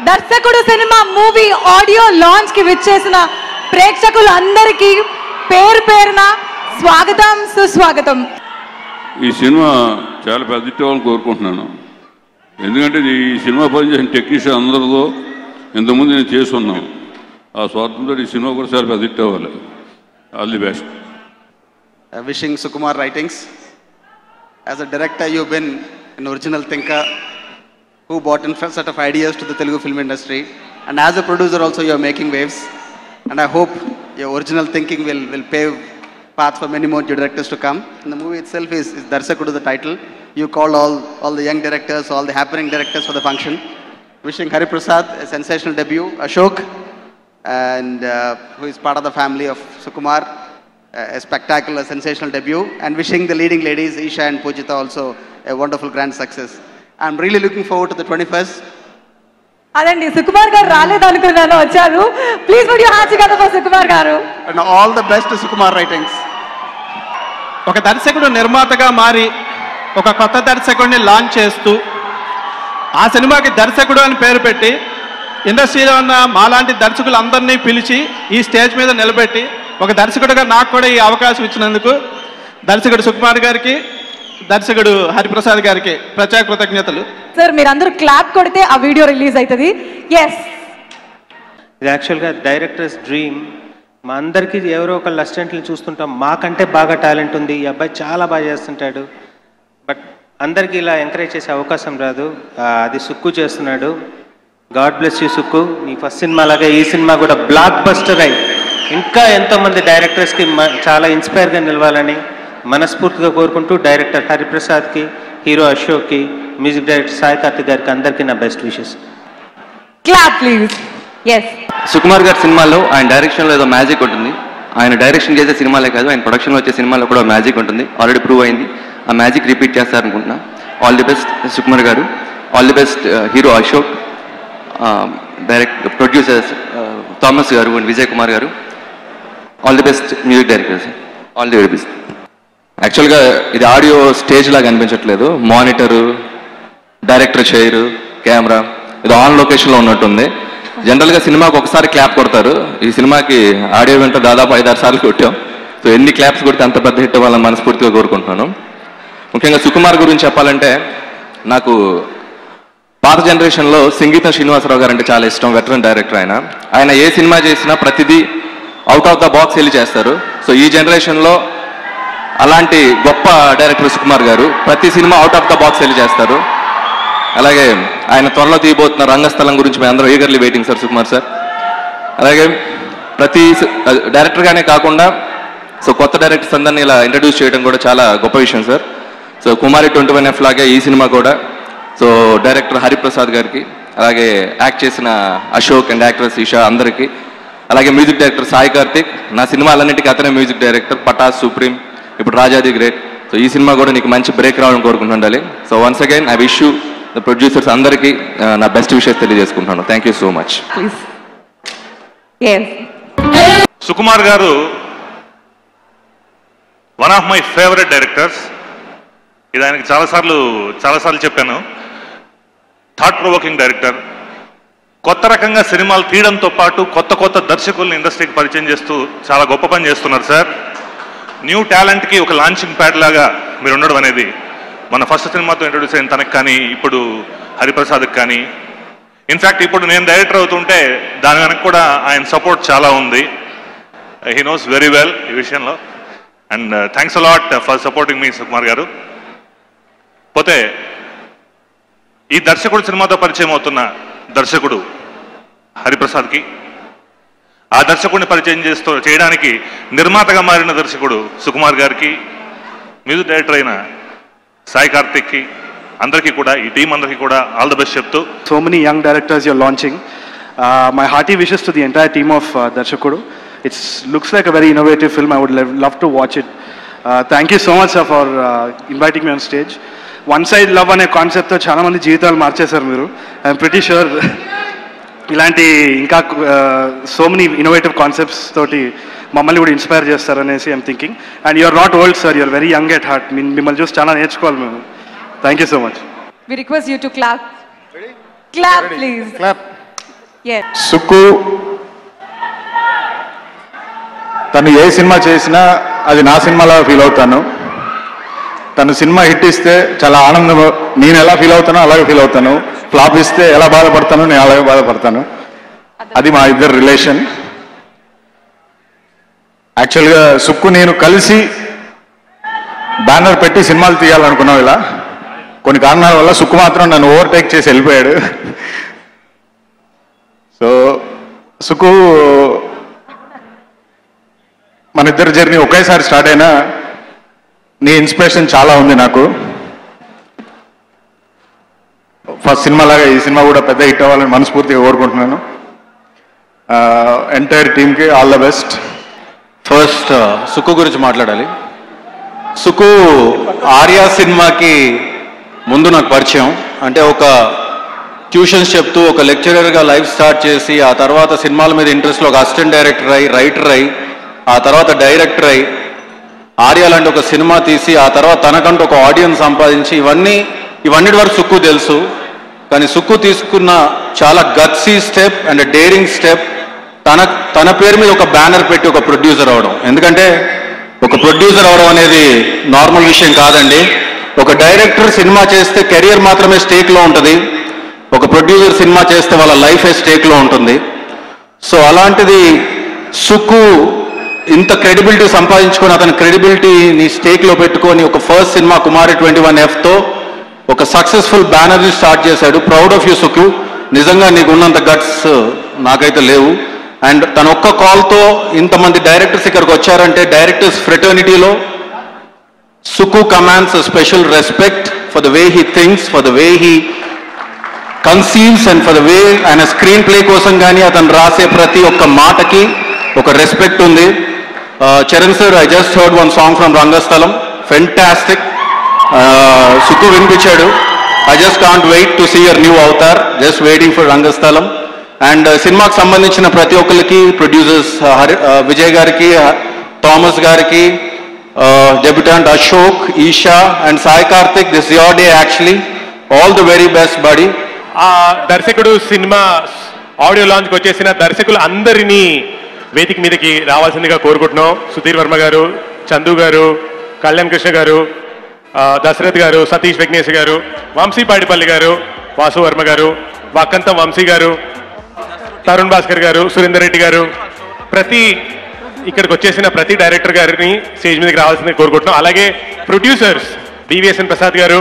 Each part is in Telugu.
దర్శకుడు సినిమా మూవీ ఆడియో లాంచ్ కి విచ్చేసిన ప్రేక్షకులందరికీ పేరు పేరున స్వాగతం సుస్వాగతం. ఈ సినిమా చాలా పెద్ద హిట్ అవ్వాలని కోరుకుంటున్నాను. ఎందుకంటే ఈ సినిమా పనిచేసిన టెక్నీషియన్ అందరితో ఇంతకుముందు నేను చేస్తున్నాను. ఆ స్వార్థంతో ఈ సినిమా కూడా చాలా పెద్ద హిట్ అవ్వాలి. All the best. Wishing Sukumar Writings. As a director, you've been an original thinker who brought in a set of ideas to the Telugu film industry. And as a producer also, you're making waves. And I hope your original thinking will pave path for many more directors to come. And the movie itself is Darsakudu, the title. You called all the young directors, all the happening directors for the function. Wishing Hari Prasad a sensational debut, Ashok, and who is part of the family of Sukumar, a spectacular, sensational debut. And wishing the leading ladies, Isha and Pujita, also a wonderful grand success. I'm really looking forward to the 21st. అదండి, సుకుమార్ గారు రాలేదనుకున్నాను, వచ్చారు. Please would you have together for Sukumar garu. And all the best to Sukumar Writings. ఒక దర్శకుడు నిర్మాతగా మారి ఒక కొత్త దర్శకుడిని లాంచ్ చేస్తూ ఆ సినిమాకి దర్శకుడు అని పేరు పెట్టి ఇండస్ట్రీలో ఉన్న మాలాంటి దర్శకులందరినీ పిలిచి ఈ స్టేజ్ మీద నిలబెట్టి ఒక దర్శకుడిగా నాకు కూడా ఈ అవకాశం ఇచ్చినందుకు దర్శకుడు సుకుమార్ గారికి, దర్శకుడు హరిప్రసాద్ గారికి ప్రత్యేక కృతజ్ఞతలు. సార్ మీరందరూ క్లాప్ కొడితే ఆ వీడియో రిలీజ్ అవుతుంది. ఎస్, ఇది యాక్చువల్గా డైరెక్టర్స్ డ్రీమ్. మా అందరికీ ఎవరో ఒకళ్ళు అసిస్టెంట్లు చూస్తుంటాం, మాకంటే బాగా టాలెంట్ ఉంది, ఈ అబ్బాయి చాలా బాగా చేస్తుంటాడు, బట్ అందరికీ ఇలా ఎంకరేజ్ చేసే అవకాశం రాదు. అది సుక్కు చేస్తున్నాడు. God bless you Sukku. నీ ఫస్ట్ సినిమా లాగా ఈ సినిమా కూడా బ్లాక్ బస్టర్ అయి ఇంకా ఎంతోమంది డైరెక్టర్స్కి చాలా ఇన్స్పైర్గా నిలవాలని మనస్ఫూర్తిగా కోరుకుంటూ డైరెక్టర్ హరిప్రసాద్కి, హీరో అశోక్కి, మ్యూజిక్ డైరెక్టర్ సాయి కార్తిక్ గారికి అందరికీ నా best wishes. Clap please. Yes, Sukumar గారి సినిమాలో ఆయన డైరెక్షన్లో ఏదో మ్యాజిక్ ఉంటుంది. ఆయన డైరెక్షన్ చేసే సినిమాలే కాదు, ఆయన ప్రొడక్షన్లో వచ్చే సినిమాలో కూడా మ్యాజిక్ ఉంటుంది. ఆల్రెడీ ప్రూవ్ అయింది. ఆ మ్యాజిక్ రిపీట్ చేస్తారనుకుంటున్నా. ఆల్ ది బెస్ట్ సుకుమార్ గారు. All the best hero Ashok, producers Thomas గారు అండ్ విజయ్ కుమార్ గారు. All the best music directors. All the very best. యాక్చువల్గా ఇది ఆడియో స్టేజ్ లాగా అనిపించట్లేదు. మానిటరు, డైరెక్టర్ చైరు, కెమెరా ఇది ఆన్ లొకేషన్లో ఉన్నట్టుంది. జనరల్గా సినిమాకి ఒకసారి క్లాప్ కొడతారు. ఈ సినిమాకి ఆడియో వెంట దాదాపు 5-6 సార్లు కొట్టాం. సో ఎన్ని క్లాప్స్ కొడితే అంత పెద్ద హిట్ అవ్వాలని మనస్ఫూర్తిగా కోరుకుంటున్నాను. ముఖ్యంగా సుకుమార్ గురించి చెప్పాలంటే నాకు పాత జనరేషన్లో సంగీతం శ్రీనివాసరావు గారు అంటే చాలా ఇష్టం. వెటరన్ డైరెక్టర్ ఆయన ఏ సినిమా చేసినా ప్రతిదీ అవుట్ ఆఫ్ ద బాక్స్ వెళ్ళి చేస్తారు. సో ఈ జనరేషన్లో అలాంటి గొప్ప డైరెక్టర్ సుకుమార్ గారు. ప్రతి cinema out of the box వెళ్ళి చేస్తారు. అలాగే ఆయన త్వరలో తీయబోతున్న రంగస్థలం గురించి మేము అందరం eagerly waiting sir Sukumar sir. అలాగే ప్రతి డైరెక్టర్గానే కాకుండా సో కొత్త డైరెక్టర్స్ అందరినీ ఇలా ఇంట్రడ్యూస్ చేయడం కూడా చాలా గొప్ప విషయం సార్. సో కుమారి 21F లాగే ఈ సినిమా కూడా సో డైరెక్టర్ హరిప్రసాద్ గారికి, అలాగే యాక్ట్ చేసిన అశోక్ అండ్ యాక్ట్రెస్ ఈషా అందరికీ, అలాగే మ్యూజిక్ డైరెక్టర్ సాయి కార్తిక్. నా సినిమాలన్నింటికీ అతనే మ్యూజిక్ డైరెక్టర్. పటాస్, సుప్రీం, ఇప్పుడు రాజాది గ్రేట్. సో ఈ సినిమా కూడా నీకు మంచి బ్రేక్ రావాలని కోరుకుంటుండాలి. So once again I wish you the producers అందరికీ నా బెస్ట్ విషెస్ తెలియజేసుకుంటున్నాను. Thank you so much. Sukumar గారు one of my favourite directors. ఇది ఆయనకి చాలాసార్లు చెప్పాను. Thought provoking director. కొత్త రకంగా సినిమాలు తీయడంతో పాటు కొత్త దర్శకుల్ని ఇండస్ట్రీకి పరిచయం చేస్తూ చాలా గొప్ప పని చేస్తున్నారు సార్. న్యూ టాలెంట్కి ఒక లాంచింగ్ ప్యాడ్ లాగా మీరు ఉండడం అనేది మన ఫస్ట్ సినిమాతో ఇంట్రొడ్యూస్ అయిన తనకు కానీ, ఇప్పుడు హరిప్రసాద్కి కానీ, ఇన్ఫ్యాక్ట్ ఇప్పుడు నేను డైరెక్టర్ అవుతుంటే దాని వెనక కూడా ఆయన సపోర్ట్ చాలా ఉంది. హీ నోస్ వెరీ వెల్ ఈ విషయంలో. And thanks a lot for supporting me Sukumar గారు. పోతే ఈ దర్శకుడు సినిమాతో పరిచయం అవుతున్న దర్శకుడు హరిప్రసాద్కి, ఆ దర్శకుడిని పరిచయం చేయడానికి నిర్మాతగా మారిన దర్శకుడు సుకుమార్ గారికి, మ్యూజిక్ డైరెక్టర్ అయిన సాయి కార్తిక్కి, అందరికీ కూడా ఈ టీం అందరికీ కూడా ఆల్ ద బెస్ట్ చెప్తూ. So many young directors you're launching. My hearty wishes to the entire team of Darshakudu. It looks like a very innovative film. I would love to watch it. Thank you so much sir for inviting me on stage. One side love అనే కాన్సెప్ట్తో చాలా మంది జీవితాలు మార్చేశారు మీరు. ఐఎమ్ ప్రిటీ షూర్ ఇలాంటి ఇంకా సో మెనీ ఇన్నోవేటివ్ కాన్సెప్ట్స్ తోటి మమ్మల్ని కూడా ఇన్స్పైర్ చేస్తారనేసి I'm thinking. And you're not old sir, you're very young at heart. మిమ్మల్ని చూసి చాలా నేర్చుకోవాలి మేము. Thank you so much. We request you to clap. Ready? Clap, ready. Please. Clap. Sukku తను ఏ సినిమా చేసినా అది నా సినిమాలా ఫీల్ అవుతాను. తను సినిమా హిట్ ఇస్తే చాలా ఆనందం, నేను ఎలా ఫీల్ అవుతానో అలాగే ఫీల్ అవుతాను. ఫ్లాప్ ఇస్తే ఎలా బాధపడతానో నేను అలాగే బాధపడతాను. అది మా ఇద్దరు రిలేషన్. యాక్చువల్గా సుక్కు నేను కలిసి బ్యానర్ పెట్టి సినిమాలు తీయాలనుకున్నాం. ఇలా కొన్ని కారణాల వల్ల సుక్కు మాత్రం నన్ను ఓవర్టేక్ చేసి వెళ్ళిపోయాడు. సో సుక్కు మన ఇద్దరు జర్నీ ఒకేసారి స్టార్ట్ అయినా నీ ఇన్స్పిరేషన్ చాలా ఉంది నాకు. ఫస్ట్ సినిమా లాగా ఈ సినిమా కూడా పెద్ద హిట్ అవ్వాలని మనస్ఫూర్తిగా కోరుకుంటున్నాను. ఎంటైర్ టీమ్కి all the best. First Sukku గురించి మాట్లాడాలి. సుక్కు ఆర్యా సినిమాకి ముందు నాకు పరిచయం. అంటే ఒక ట్యూషన్స్ చెప్తూ ఒక లెక్చరర్గా లైఫ్ స్టార్ట్ చేసి ఆ తర్వాత సినిమాల మీద ఇంట్రెస్ట్లో ఒక అసిస్టెంట్ డైరెక్టర్ అయ్యి, రైటర్ అయ్యి, ఆ తర్వాత డైరెక్టర్ అయ్యి ఆర్యా లాంటి ఒక సినిమా తీసి ఆ తర్వాత తనకంటూ ఒక ఆడియన్స్ సంపాదించి ఇవన్నిటి వరకు సుక్కు తెలుసు. కానీ సుక్కు తీసుకున్న చాలా gutsy step and daring step తన పేరు మీద ఒక బ్యానర్ పెట్టి ఒక ప్రొడ్యూసర్ అవడం. ఎందుకంటే ఒక ప్రొడ్యూసర్ అవడం అనేది నార్మల్ విషయం కాదండి. ఒక డైరెక్టర్ సినిమా చేస్తే కెరియర్ మాత్రమే స్టేక్లో ఉంటుంది. ఒక ప్రొడ్యూసర్ సినిమా చేస్తే వాళ్ళ లైఫే స్టేక్లో ఉంటుంది. సో అలాంటిది సుక్కు ఇంత క్రెడిబిలిటీ సంపాదించుకొని అతని క్రెడిబిలిటీని స్టేక్లో పెట్టుకొని ఒక ఫస్ట్ సినిమా కుమారి 21Fతో ఒక సక్సెస్ఫుల్ బ్యానర్ని స్టార్ట్ చేశాడు. Proud of you Sukku. నిజంగా నీకు ఉన్నంత గట్స్ నాకైతే లేవు. అండ్ తన ఒక్క కాల్తో ఇంతమంది డైరెక్టర్స్ ఇక్కడికి వచ్చారంటే డైరెక్టర్స్ ఫ్రెటర్నిటీలో Sukku commands special respect for the way he thinks, for the way he conceives and for the way ఆయన స్క్రీన్ ప్లే కోసం కానీ అతను రాసే ప్రతి ఒక్క మాటకి ఒక రెస్పెక్ట్ ఉంది. Charan sir, I just heard one song from Rangasthalam, fantastic. Sukku వినిపించాడు. I just can't wait to see your new avatar, just waiting for Rangasthalam. And సినిమాకి సంబంధించిన ప్రతి ఒక్కరికి, ప్రొడ్యూసర్స్ విజయ్ గారికి, థామస్ గారికి, debutant Ashok, Esha and Sai Karthik, this your day actually. All the very best buddy. ఆ దర్శకుడు సినిమా ఆడియో లాంచ్కి వచ్చేసిన దర్శకులు అందరినీ వేదిక మీదకి రావాల్సిందిగా కోరుకుంటున్నాం. సుధీర్ వర్మ గారు, చందు గారు, కళ్యాణ్ కృష్ణ గారు, దశరథ్ గారు, సతీష్ విఘ్నేష్ గారు, వంశీ పాడిపల్లి గారు, వాసు వర్మ గారు, వాకంతం వంశీ గారు, తరుణ్ భాస్కర్ గారు, సురేందర్ రెడ్డి గారు, ఇక్కడికి వచ్చేసిన ప్రతి డైరెక్టర్ గారిని స్టేజ్ మీదకి రావాల్సిందిగా కోరుకుంటున్నాం. అలాగే ప్రొడ్యూసర్స్ BVSN ప్రసాద్ గారు,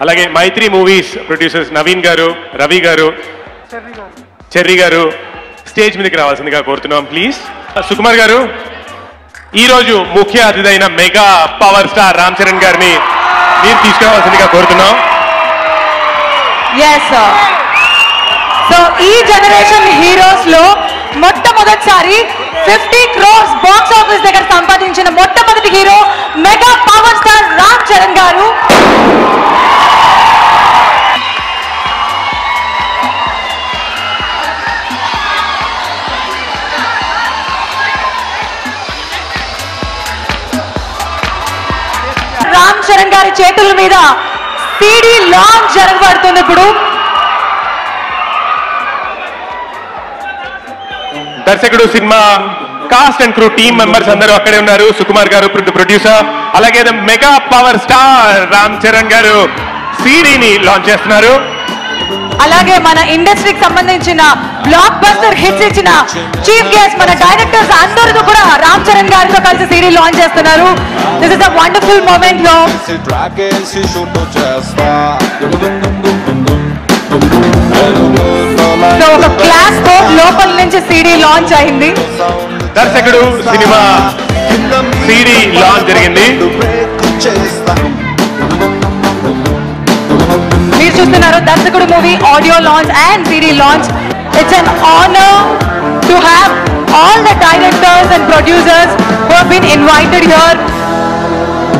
అలాగే మైత్రి మూవీస్ ప్రొడ్యూసర్స్ నవీన్ గారు, రవి గారు, చెర్రీ గారు స్టేజ్ మీదకి రావాల్సిందిగా కోరుతున్నాం ప్లీజ్. సుకుమార్ గారు, ఈరోజు ముఖ్య అతిథి అయిన mega power star Ram Charan గారిని మీరు తీసుకురావాల్సిందిగా కోరుతున్నాం. సో ఈ జనరేషన్ హీరోస్ లో మొట్టమొదటిసారి 50 crores బాక్స్ ఆఫీస్ దగ్గర సంపాదించిన మొట్టమొదటి hero mega power star Ram Charan గారు. రామ్ చరణ్ గారి చేతుల మీద CD లాంచ్ జరగబడుతుంది ఇప్పుడు. దర్శకుడు, సినిమా cast and crew team members అందరూ అక్కడే ఉన్నారు. సుకుమార్ గారు ప్రొడ్యూసర్, అలాగే mega power star Ram Charan garu సిడీని లాంచ్ చేస్తున్నారు. అలాగే మన ఇండస్ట్రీకి సంబంధించిన బ్లాక్ బస్టర్ హిట్స్ ఇచ్చిన చీఫ్ గెస్ట్ మన డైరెక్టర్స్ అందరూ కూడా రామ్ చరణ్ గారితో కలిసి సిడీ లాంచ్ చేస్తున్నారు. This is a wonderful moment లో ఒక క్లాస్ తో లోపల నుంచి సిడీ లాంచ్ అయింది. దర్శకుడు సినిమా సిడీ లాంచ్ జరిగింది. మీరు చూస్తున్నారు Darshakudu movie audio launch and CD launch. It's an honour to have all the directors and producers who have been invited here.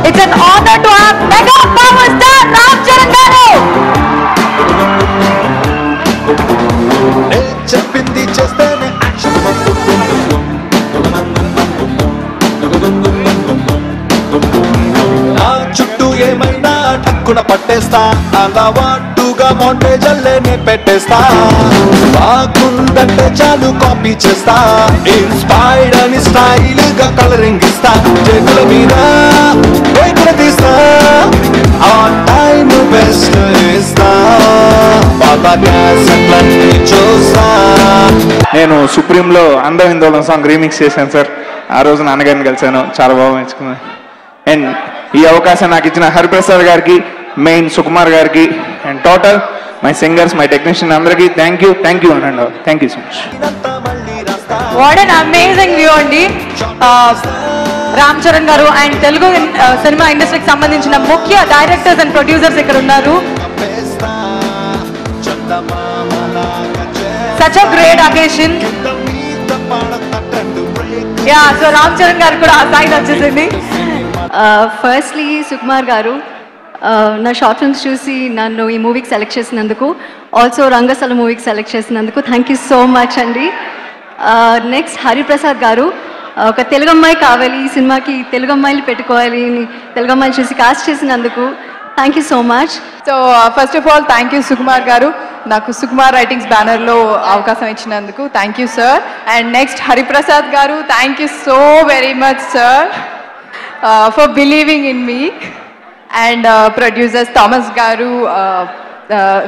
It's an honour to have mega power star Ram Charan garu. చెప్పింది చేస్తేనే నా చుట్టూ ఏమైనా టక్కున పట్టేస్తా, అలవాటుగా మోంటే జల్లేనే పెట్టేస్తా. బాగున్న ఉందంటే చాలు కాపీ చేస్తా ఇన్స్పైర్డ్ అని స్టైల్ గా కలరింగ్ ఇస్తా చేతుల మీద వేకుల తీస్తా ఆ టైం బెస్ట్ ఇస్తా పాత క్యాసెట్లన్నీ చూస్తా. నేను సుప్రీంలో అందం ఇందోళం సాంగ్ రీమిక్స్ చేశాను సార్. ఆ రోజు నాన్నగారిని కలిశాను, చాలా బాగా మెచ్చుకున్నాను. అండ్ ఈ అవకాశం నాకు ఇచ్చిన హరిప్రసాద్ గారికి, మెయిన్ సుకుమార్ గారికి, and total my singers, my technician అందరికీ thank you and thank you so much. What an amazing view అండి. రామ్ చరణ్ గారు అండ్ తెలుగు సినిమా ఇండస్ట్రీకి సంబంధించిన ముఖ్య డైరెక్టర్స్ అండ్ ప్రొడ్యూసర్స్ ఇక్కడ ఉన్నారు. Such a great occasion. Yeah, so Ram Charan గారు కూడా ఆ సైడ్ వచ్చేసింది. ఫస్ట్లీ సుకుమార్ గారు నా షార్ట్ ఫిల్మ్స్ చూసి నన్ను ఈ మూవీకి సెలెక్ట్ చేసినందుకు, ఆల్సో రంగస్థల మూవీకి సెలెక్ట్ చేసినందుకు థ్యాంక్ యూ సో మచ్ అండి. నెక్స్ట్ హరిప్రసాద్ గారు, ఒక తెలుగు అమ్మాయి కావాలి ఈ సినిమాకి, తెలుగు అమ్మాయిలు పెట్టుకోవాలి, తెలుగు అమ్మాయిలు చూసి కాస్ట్ చేసినందుకు thank you so much. So first of all thank you Sukumar గారు, నాకు సుకుమార్ రైటింగ్స్ బ్యానర్లో అవకాశం ఇచ్చినందుకు thank you sir. And next Hariprasad గారు, thank you so very much sir for believing in me. And producers Thomas గారు,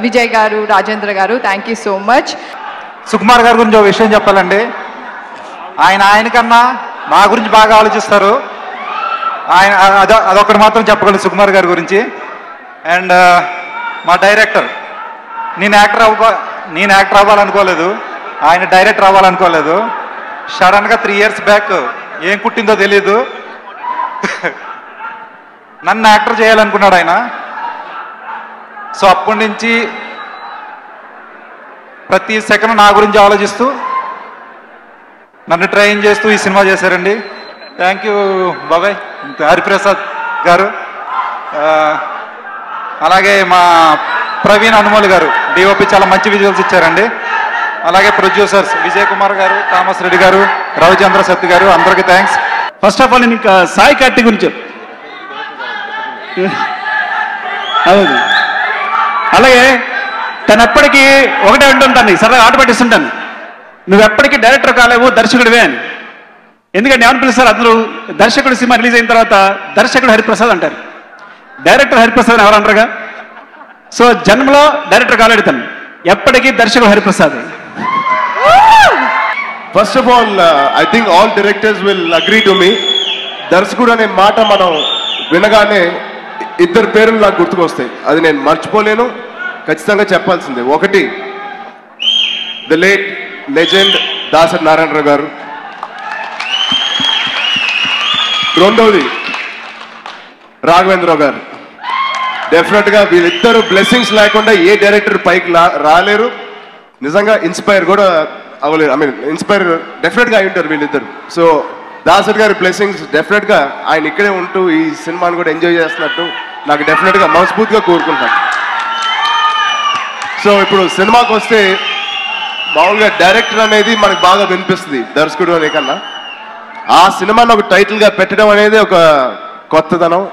విజయ్ గారు, రాజేంద్ర గారు, thank you so much. Sukumar గారి గురించి ఒక విషయం చెప్పాలండి. ఆయనకన్నా మా గురించి బాగా ఆలోచిస్తారు. అదొకటి మాత్రం చెప్పగలను సుకుమార్ గారి గురించి. అండ్ మా డైరెక్టర్, నేను యాక్టర్ అవ్వాలనుకోలేదు, ఆయన డైరెక్టర్ అవ్వాలనుకోలేదు. సడన్గా 3 years బ్యాక్ ఏం కుట్టిందో తెలీదు, నన్ను యాక్టర్ చేయాలనుకున్నాడు ఆయన. సో అప్పటి నుంచి ప్రతి సెకండ్ నా గురించి ఆలోచిస్తూ నన్ను ట్రైన్ చేస్తూ ఈ సినిమా చేశారండి. థ్యాంక్ యూ బాబాయ్ హరిప్రసాద్ గారు. అలాగే మా ప్రవీణ్ అనుమోల్ గారు డిఓపి చాలా మంచి విజువల్స్ ఇచ్చారండి. అలాగే ప్రొడ్యూసర్స్ విజయ్ కుమార్ గారు, థామస్ రెడ్డి గారు, రవిచంద్ర సత్తి గారు, అందరికీ థ్యాంక్స్. ఫస్ట్ ఆఫ్ ఆల్ నేను ఇంకా సాయి కార్తిక్ గురించి అవును, అలాగే తను ఎప్పటికీ ఒకటే అంటుంటాను, సరదాగా ఆట పట్టిస్తుంటాను, నువ్వు ఎప్పటికీ డైరెక్టర్ కాలేవు దర్శకుడివే అని. ఎందుకంటే ఏమని పిలుస్తారు అందరూ, దర్శకుడు సినిమా రిలీజ్ అయిన తర్వాత దర్శకుడు హరిప్రసాద్ అంటారు, డైరెక్టర్ హరిప్రసాద్ ఎవరు అంటారుగా. సో జన్మలో డైరెక్టర్ కాలేడు తను, ఎప్పటికీ దర్శకుడు Hariprasad. First of all I think all directors will agree to me. దర్శకుడు అనే మాట మనం వినగానే ఇద్దరు పేర్లు నాకు గుర్తుకొస్తాయి, అది నేను మర్చిపోలేను, ఖచ్చితంగా చెప్పాల్సిందే. ఒకటి the late legend Dasari Narayanarao garu, రెండవది రాఘవేంద్రరావు గారు. డెఫినెట్గా వీళ్ళిద్దరు బ్లెస్సింగ్స్ లేకుండా ఏ డైరెక్టర్ పైకి రాలేరు, నిజంగా ఇన్స్పైర్ కూడా అవ్వలేరు. ఐ మీన్ ఇన్స్పైర్ డెఫినెట్గా అయి ఉంటారు వీళ్ళిద్దరు. సో దాసరి గారి బ్లెస్సింగ్స్ డెఫినెట్గా ఆయన ఇక్కడే ఉంటూ ఈ సినిమాని కూడా ఎంజాయ్ చేస్తున్నట్టు నాకు డెఫినెట్గా మనస్ఫూర్తిగా కోరుకుంటాను. సో ఇప్పుడు సినిమాకి వస్తే మామూలుగా డైరెక్టర్ అనేది మనకు బాగా వినిపిస్తుంది దర్శకుడు అనే కన్నా, ఆ సినిమాని ఒక టైటిల్గా పెట్టడం అనేది ఒక కొత్తదనం.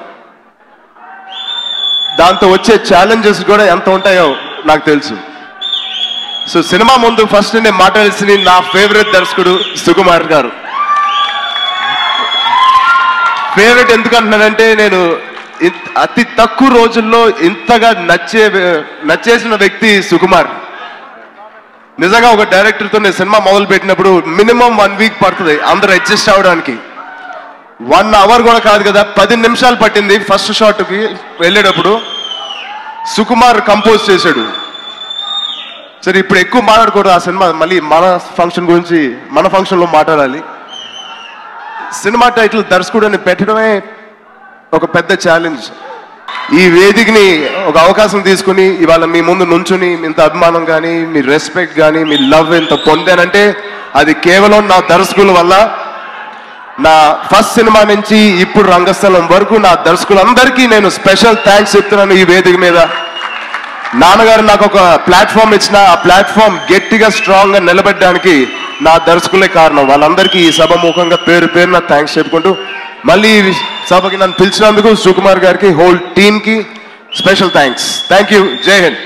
దాంతో వచ్చే ఛాలెంజెస్ కూడా ఎంత ఉంటాయో నాకు తెలుసు. సో సినిమా ముందు ఫస్ట్ నేను మాట్లాడాల్సింది నా ఫేవరెట్ దర్శకుడు సుకుమార్ గారు. ఫేవరెట్ ఎందుకంటున్నానంటే నేను అతి తక్కువ రోజుల్లో ఇంతగా నచ్చేసిన వ్యక్తి సుకుమార్. నిజంగా ఒక డైరెక్టర్తో నేను సినిమా మొదలు పెట్టినప్పుడు మినిమం 1 week పడుతుంది అందరూ అడ్జస్ట్ అవ్వడానికి. 1 hour కూడా కాదు కదా, 10 నిమిషాలు పట్టింది ఫస్ట్ షాట్కి వెళ్ళేటప్పుడు. సుకుమార్ కంపోజ్ చేశాడు. సరే ఇప్పుడు ఎక్కువ మాట్లాడకూడదు ఆ సినిమా, మళ్ళీ మన ఫంక్షన్ గురించి మన ఫంక్షన్లో మాట్లాడాలి. సినిమా టైటిల్ దర్శకుడు అని పెట్టడమే ఒక పెద్ద ఛాలెంజ్. ఈ వేదికని ఒక అవకాశం తీసుకుని ఇవాళ మీ ముందు నుంచుని ఇంత అభిమానం కానీ, మీ రెస్పెక్ట్ కానీ, మీ లవ్ ఎంత పొందానంటే అది కేవలం నా దర్శకుల వల్ల. నా ఫస్ట్ సినిమా నుంచి ఇప్పుడు రంగస్థలం వరకు నా దర్శకులందరికీ నేను స్పెషల్ థ్యాంక్స్ చెప్తున్నాను ఈ వేదిక మీద. నాన్నగారు నాకు ఒక ప్లాట్ఫామ్ ఇచ్చిన, ఆ ప్లాట్ఫామ్ గట్టిగా స్ట్రాంగ్గా నిలబెట్టడానికి నా దర్శకులే కారణం. వాళ్ళందరికీ ఈ సభ ముఖంగా పేరు పేరున థ్యాంక్స్ చెప్పుకుంటూ మళ్ళీ ఈ సభకి నన్ను పిలిచినందుకు సుకుమార్ గారికి, హోల్ టీమ్కి స్పెషల్ థ్యాంక్స్. Thank you. జై హింద్.